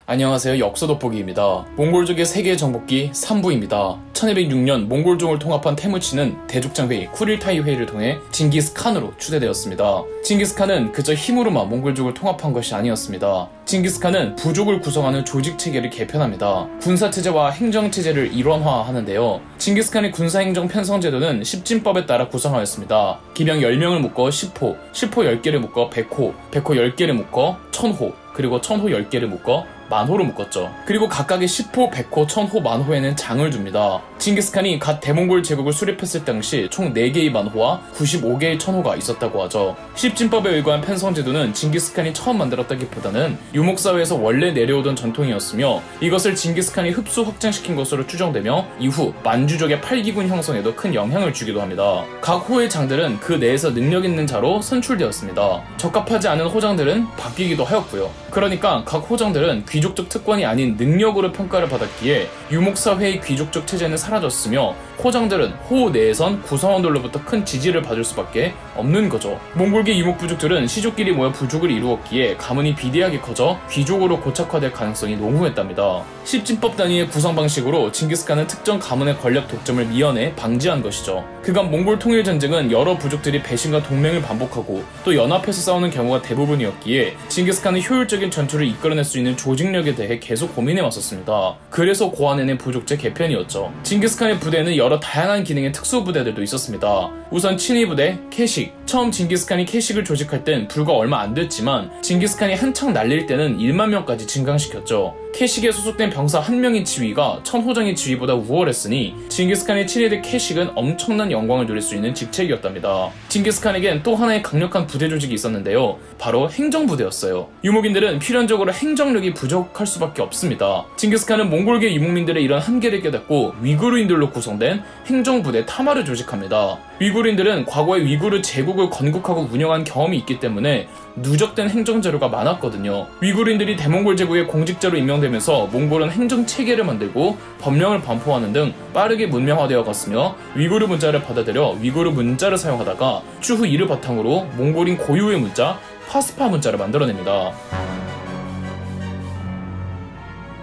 안녕하세요. 역사 돋보기입니다. 몽골족의 세계 정복기 3부입니다. 1206년 몽골족을 통합한 태무치는 대족장회의 쿠릴타이 회의를 통해 징기스칸으로 추대되었습니다. 징기스칸은 그저 힘으로만 몽골족을 통합한 것이 아니었습니다. 징기스칸은 부족을 구성하는 조직체계를 개편합니다. 군사체제와 행정체제를 일원화하는데요. 징기스칸의 군사행정 편성제도는 십진법에 따라 구성하였습니다. 기병 10명을 묶어 10호, 10호 10개를 묶어 100호, 100호 10개를 묶어 1000호, 그리고 1000호 10개를 묶어 만호로 묶었죠. 그리고 각각의 10호, 100호, 1000호, 만호에는 장을 줍니다. 징기스칸이 갓 대몽골 제국을 수립했을 당시 총 4개의 만호와 95개의 천호가 있었다고 하죠. 십진법에 의거한 편성제도는 징기스칸이 처음 만들었다기보다는 유목사회에서 원래 내려오던 전통이었으며 이것을 징기스칸이 흡수 확장시킨 것으로 추정되며 이후 만주족의 8기군 형성에도 큰 영향을 주기도 합니다. 각 호의 장들은 그 내에서 능력 있는 자로 선출되었습니다. 적합하지 않은 호장들은 바뀌기도 하였고요. 그러니까 각 호장들은 귀족적 특권이 아닌 능력으로 평가를 받았기에 유목사회의 귀족적 체제는 사라졌으며 호장들은 호 내에선 구성원들로부터 큰 지지를 받을 수밖에 없는 거죠. 몽골계 유목부족들은 시족끼리 모여 부족을 이루었기에 가문이 비대하게 커져 귀족으로 고착화될 가능성이 농후했답니다. 십진법 단위의 구성 방식으로 징기스칸은 특정 가문의 권력 독점을 미연에 방지한 것이죠. 그간 몽골 통일 전쟁은 여러 부족들이 배신과 동맹을 반복하고 또 연합해서 싸우는 경우가 대부분이었기에 징기스칸은 효율적인 전투를 이끌어낼 수 있는 조직력에 대해 계속 고민해 왔었습니다. 그래서 고안해낸 부족제 개편이었죠. 징기스칸의 부대에는 여러 다양한 기능의 특수부대들도 있었습니다. 우선 친위부대, 캐식. 처음 징기스칸이 캐식을 조직할 땐 불과 얼마 안 됐지만 징기스칸이 한창 날릴 때는 1만 명까지 증강시켰죠. 캐식에 소속된 병사 한 명의 지위가 천호장의 지위보다 우월했으니 징기스칸의 친위대 캐식은 엄청난 영광을 누릴 수 있는 직책이었답니다. 징기스칸에겐 또 하나의 강력한 부대 조직이 있었는데요. 바로 행정부대였어요. 유목인들은 필연적으로 행정력이 부족할 수밖에 없습니다. 징기스칸은 몽골계 유목민들의 이런 한계를 깨닫고 위구르인들로 구성된 행정부대 타마를 조직합니다. 위구르인들은 과거에 위구르 제국을 건국하고 운영한 경험이 있기 때문에 누적된 행정자료가 많았거든요. 위구르인들이 대몽골 제국의 공직자로 임명되면서 몽골은 행정체계를 만들고 법령을 반포하는 등 빠르게 문명화되어 갔으며 위구르 문자를 받아들여 위구르 문자를 사용하다가 추후 이를 바탕으로 몽골인 고유의 문자 파스파 문자를 만들어냅니다.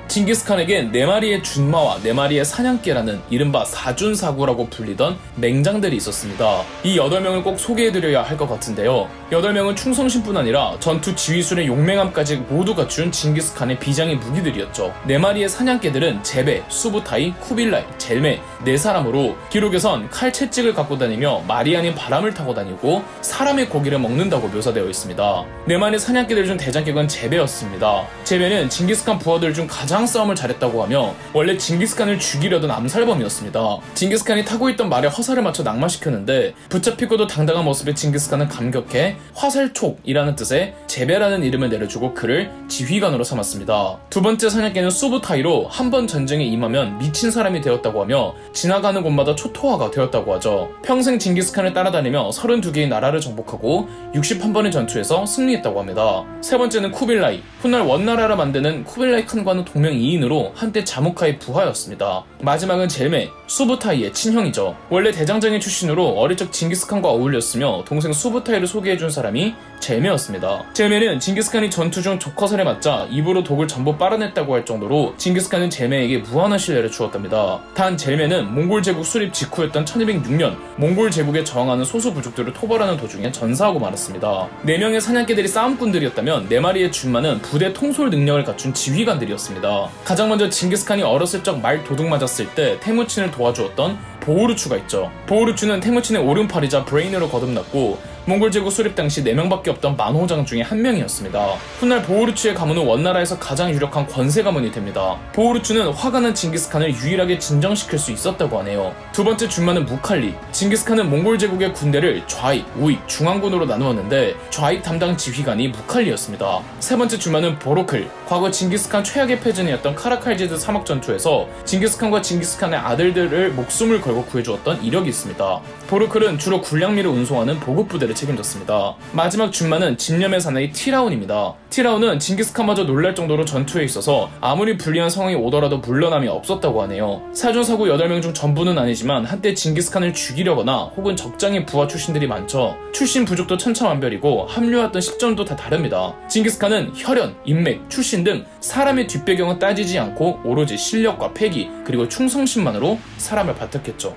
징기스칸에겐 4마리의 준마와 4마리의 사냥개라는 이른바 사준사구라고 불리던 맹장들이 있었습니다. 이 8명을 꼭 소개해드려야 할 것 같은데요. 8명은 충성심뿐 아니라 전투 지휘술의 용맹함까지 모두 갖춘 징기스칸의 비장의 무기들이었죠. 4마리의 사냥개들은 제베, 수부타이, 쿠빌라이, 젤메 4사람으로 기록에선 칼 채찍을 갖고 다니며 말이 아닌 바람을 타고 다니고 사람의 고기를 먹는다고 묘사되어 있습니다. 4마리 사냥개들 중 대장격은 제베였습니다. 제베는 징기스칸 부하들 중 가장 싸움을 잘했다고 하며 원래 징기스칸을 죽이려던 암살범이었습니다. 징기스칸이 타고 있던 말에 화살을 맞춰 낙마시켰는데 붙잡히고도 당당한 모습에 징기스칸은 감격해 화살촉이라는 뜻의 제베라는 이름을 내려주고 그를 지휘관으로 삼았습니다. 두 번째 사냥개는 수부타이로 한 번 전쟁에 임하면 미친 사람이 되었다고 하며 지나가는 곳마다 초토화가 되었다고 하죠. 평생 징기스칸을 따라다니며 32개의 나라를 정복하고 61번의 전투에서 승리했다고 합니다. 세 번째는 쿠빌라이. 훗날 원나라를 만드는 쿠빌라이 칸과는 동명이인으로 한때 자무카의 부하였습니다. 마지막은 젤메, 수부타이의 친형이죠. 원래 대장장이 출신으로 어릴 적 징기스칸과 어울렸으며 동생 수부타이를 소개해준 사람이 젤메였습니다. 젤메는 징기스칸이 전투 중 족화살에 맞자 입으로 독을 전부 빨아냈다고 할 정도로 징기스칸은 젤메에게 무한한 신뢰를 주었답니다. 단 젤메는 몽골 제국 수립 직후였던 1206년 몽골 제국에 저항하는 소수 부족들을 토벌하는 도중에 전사하고 말았습니다. 4명의 사냥개들이 싸움꾼들이었다면 4마리의 준마는 부대 통솔 능력을 갖춘 지휘관들이었습니다. 가장 먼저 징기스칸이 어렸을 적 말 도둑 맞았을 때 태무친을 도와주었던 보우르추가 있죠. 보우르추는 태무친의 오른팔이자 브레인으로 거듭났고 몽골 제국 수립 당시 4명밖에 없던 만호장 중에 한 명이었습니다. 훗날 보우르추의 가문은 원나라에서 가장 유력한 권세 가문이 됩니다. 보우르추는 화가 난 징기스칸을 유일하게 진정시킬 수 있었다고 하네요. 두 번째 준마는 무칼리. 징기스칸은 몽골 제국의 군대를 좌익, 우익, 중앙군으로 나누었는데 좌익 담당 지휘관이 무칼리였습니다. 세 번째 준마는 보로클. 과거 징기스칸 최악의 패전이었던 카라칼지드 사막 전투에서 징기스칸과 징기스칸의 아들들을 목숨을 걸고 구해주었던 이력이 있습니다. 보로클은 주로 군량미를 운송하는 보급부대를 일을 책임졌습니다. 마지막 준마는 진념의 사나이 티라운입니다. 티라운은 징기스칸마저 놀랄 정도로 전투에 있어서 아무리 불리한 상황이 오더라도 물러남이 없었다고 하네요. 사존사구 8명 중 전부는 아니지만 한때 징기스칸을 죽이려거나 혹은 적장의 부하 출신들이 많죠. 출신 부족도 천차만별이고 합류했던 시점도 다 다릅니다. 징기스칸은 혈연, 인맥, 출신 등 사람의 뒷배경은 따지지 않고 오로지 실력과 패기 그리고 충성심만으로 사람을 바탕했죠.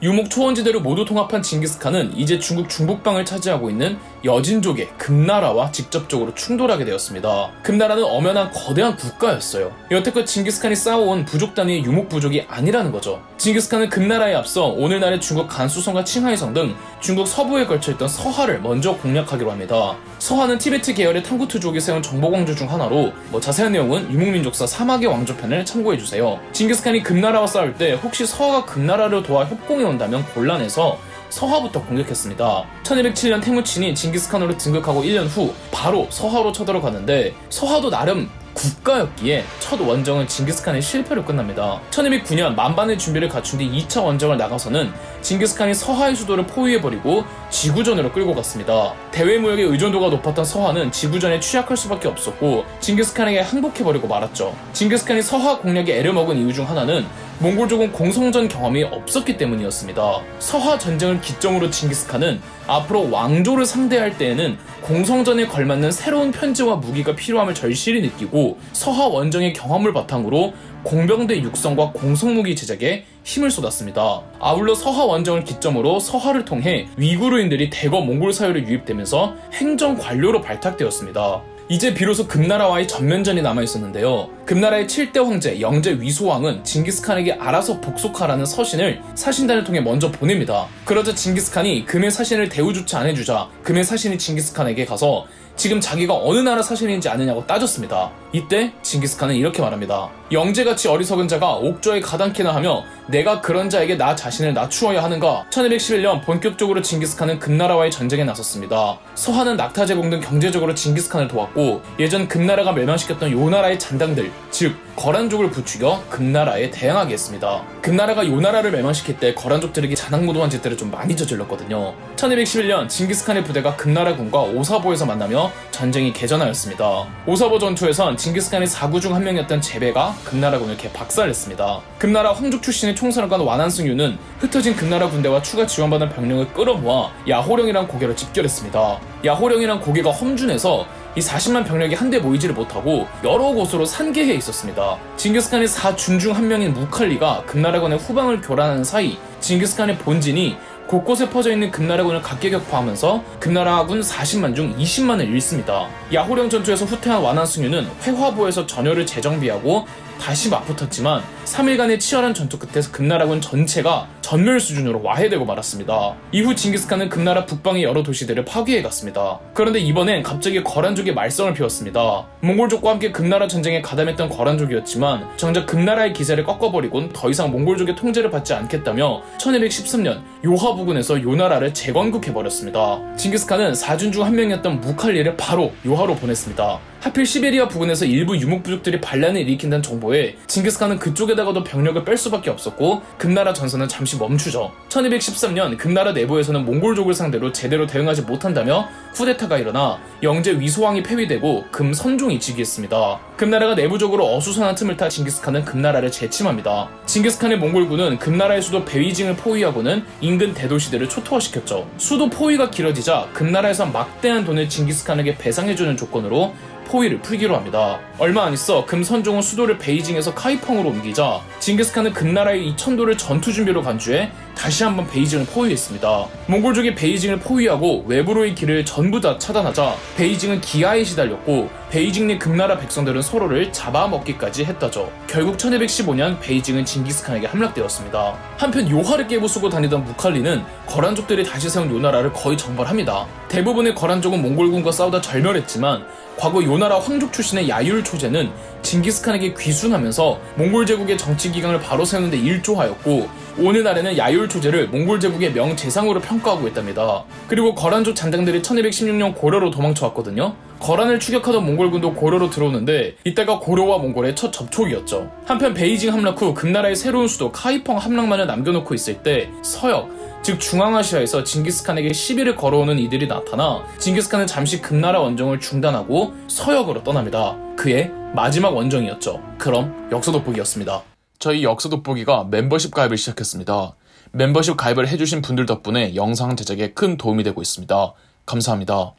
유목 초원지대로 모두 통합한 징기스칸은 이제 중국 중북방을 차지하고 있는 여진족의 금나라와 직접적으로 충돌하게 되었습니다. 금나라는 엄연한 거대한 국가였어요. 여태껏 징기스칸이 쌓아온 부족 단위의 유목 부족이 아니라는 거죠. 징기스칸은 금나라에 앞서 오늘날의 중국 간수성과 칭하이성 등 중국 서부에 걸쳐있던 서하를 먼저 공략하기로 합니다. 서하는 티베트 계열의 탕구투족이 세운 정복왕조 중 하나로 자세한 내용은 유목민족사 사막의 왕조편을 참고해주세요. 징기스칸이 금나라와 싸울 때 혹시 서하가 금나라를 도와 협공해 온다면 곤란해서 서하부터 공격했습니다. 1207년 태무친이 징기스칸으로 등극하고 1년 후 바로 서하로 쳐들어가는데 서하도 나름 국가였기에 첫 원정은 징기스칸의 실패로 끝납니다. 1209년 만반의 준비를 갖춘 뒤 2차 원정을 나가서는 징기스칸이 서하의 수도를 포위해버리고 지구전으로 끌고 갔습니다. 대외 무역의 의존도가 높았던 서하는 지구전에 취약할 수밖에 없었고 징기스칸에게 항복해버리고 말았죠. 징기스칸이 서하 공략에 애를 먹은 이유 중 하나는 몽골족은 공성전 경험이 없었기 때문이었습니다. 서하 전쟁을 기점으로 징기스칸은 앞으로 왕조를 상대할 때에는 공성전에 걸맞는 새로운 편지와 무기가 필요함을 절실히 느끼고 서하 원정의 경험을 바탕으로 공병대 육성과 공성무기 제작에 힘을 쏟았습니다. 아울러 서하 원정을 기점으로 서하를 통해 위구르인들이 대거 몽골 사회로 유입되면서 행정 관료로 발탁되었습니다. 이제 비로소 금나라와의 전면전이 남아있었는데요. 금나라의 7대 황제 영제 위소왕은 징기스칸에게 알아서 복속하라는 서신을 사신단을 통해 먼저 보냅니다. 그러자 징기스칸이 금의 사신을 대우조차 안 해주자 금의 사신이 징기스칸에게 가서 지금 자기가 어느 나라 사신인지 아느냐고 따졌습니다. 이때 징기스칸은 이렇게 말합니다. 영재같이 어리석은 자가 옥저에 가당키나 하며 내가 그런 자에게 나 자신을 낮추어야 하는가? 1211년 본격적으로 징기스칸은 금나라와의 전쟁에 나섰습니다. 서하는 낙타 제공 등 경제적으로 징기스칸을 도왔고 예전 금나라가 멸망시켰던 요나라의 잔당들 즉 거란족을 부추겨 금나라에 대항하게 했습니다. 금나라가 요나라를 멸망시킬 때 거란족들에게 자랑무도한 짓들을 좀 많이 저질렀거든요. 1211년 징기스칸의 부대가 금나라군과 오사보에서 만나며 전쟁이 개전하였습니다. 오사보 전투에선 징기스칸의 사구 중 한 명이었던 제베가 금나라군을 개박살냈습니다. 금나라 황족 출신의 총선을관 완한승유는 흩어진 금나라 군대와 추가 지원받은 병력을 끌어모아 야호령이란 고개로 집결했습니다. 야호령이란 고개가 험준해서 이 40만 병력이 한데 모이지를 못하고 여러 곳으로 산계해 있었습니다. 징기스칸의 4준 중 한 명인 무칼리가 금나라군의 후방을 교란하는 사이 징기스칸의 본진이 곳곳에 퍼져있는 금나라군을 각계격파하면서 금나라군 40만 중 20만을 잃습니다. 야호령 전투에서 후퇴한 완한승유는 회화보에서 전열을 재정비하고 다시 맞붙었지만 3일간의 치열한 전투 끝에 금나라군 전체가 전멸 수준으로 와해되고 말았습니다. 이후 징기스칸은 금나라 북방의 여러 도시들을 파괴해갔습니다. 그런데 이번엔 갑자기 거란족이 말썽을 피웠습니다. 몽골족과 함께 금나라 전쟁에 가담했던 거란족이었지만 정작 금나라의 기세를 꺾어버리곤 더 이상 몽골족의 통제를 받지 않겠다며 1213년 요하 부근에서 요나라를 재건국해버렸습니다. 징기스칸은 4준 중 한 명이었던 무칼리를 바로 요하로 보냈습니다. 하필 시베리아 부근에서 일부 유목부족들이 반란을 일으킨다는 정보에 징기스칸은 그쪽에다가도 병력을 뺄 수밖에 없었고 금나라 전선은 잠시 멈추죠. 1213년 금나라 내부에서는 몽골족을 상대로 제대로 대응하지 못한다며 쿠데타가 일어나 영제 위소왕이 폐위되고 금선종이 즉위했습니다. 금나라가 내부적으로 어수선한 틈을 타 징기스칸은 금나라를 재침합니다. 징기스칸의 몽골군은 금나라의 수도 베이징을 포위하고는 인근 대도시들을 초토화시켰죠. 수도 포위가 길어지자 금나라에서 막대한 돈을 징기스칸에게 배상해주는 조건으로 포위를 풀기로 합니다. 얼마 안 있어 금선종은 수도를 베이징에서 카이펑으로 옮기자 징기스칸은 금나라의 2000도를 전투 준비로 간주해 다시 한번 베이징을 포위했습니다. 몽골족이 베이징을 포위하고 외부로의 길을 전부 다 차단하자 베이징은 기아에 시달렸고 베이징 내 금나라 백성들은 서로를 잡아먹기까지 했다죠. 결국 1215년 베이징은 징기스칸에게 함락되었습니다. 한편 요하를 깨고 쓰고 다니던 무칼리는 거란족들이 다시 세운 요나라를 거의 정벌합니다. 대부분의 거란족은 몽골군과 싸우다 절멸했지만 과거 요나라 황족 출신의 야율 초제는 징기스칸에게 귀순하면서 몽골 제국의 정치 기강을 바로 세우는 데 일조하였고 오늘날에는 야율 초제를 몽골 제국의 명재상으로 평가하고 있답니다. 그리고 거란족 잔당들이 1216년 고려로 도망쳐왔거든요. 거란을 추격하던 몽골군도 고려로 들어오는데 이때가 고려와 몽골의 첫 접촉이었죠. 한편 베이징 함락 후 금나라의 새로운 수도 카이펑 함락만을 남겨놓고 있을 때 서역, 즉 중앙아시아에서 징기스칸에게 시비를 걸어오는 이들이 나타나 징기스칸은 잠시 금나라 원정을 중단하고 서역으로 떠납니다. 그의 마지막 원정이었죠. 그럼 역사돋보기였습니다. 저희 역사돋보기가 멤버십 가입을 시작했습니다. 멤버십 가입을 해주신 분들 덕분에 영상 제작에 큰 도움이 되고 있습니다. 감사합니다.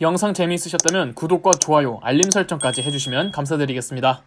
영상 재미있으셨다면 구독과 좋아요, 알림 설정까지 해주시면 감사드리겠습니다.